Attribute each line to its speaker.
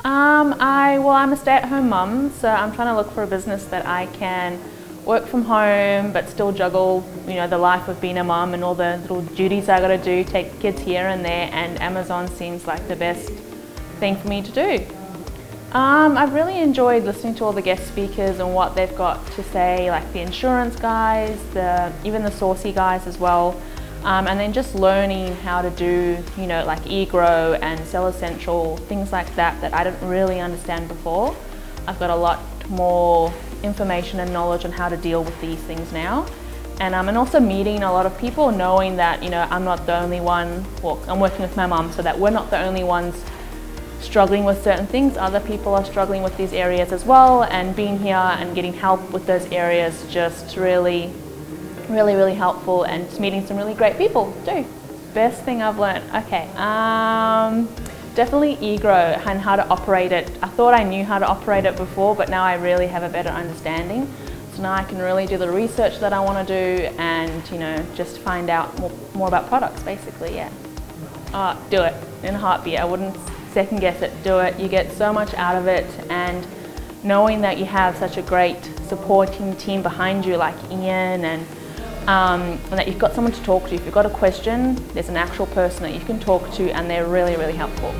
Speaker 1: I'm a stay-at-home mum, so I'm trying to look for a business that I can work from home but still juggle, the life of being a mum and all the little duties I got to do, take kids here and there, and Amazon seems like the best thing for me to do. I've really enjoyed listening to all the guest speakers and what they've got to say, like the insurance guys, even the Saucy guys as well. And then just learning how to do, like eGrow and Seller Central, things like that I didn't really understand before. I've got a lot more information and knowledge on how to deal with these things now. And also meeting a lot of people, knowing that, I'm not the only one, well, I'm working with my mum, so that we're not the only ones struggling with certain things. Other people are struggling with these areas as well, and being here and getting help with those areas just really helpful, and just meeting some really great people too. Best thing I've learned, okay, definitely eGrow and how to operate it. I thought I knew how to operate it before, but now I really have a better understanding. So now I can really do the research that I want to do and, just find out more about products basically, yeah. Do it in a heartbeat. I wouldn't second guess it, do it. You get so much out of it, and knowing that you have such a great supporting team behind you like Ian and that you've got someone to talk to. If you've got a question, there's an actual person that you can talk to, and they're really helpful.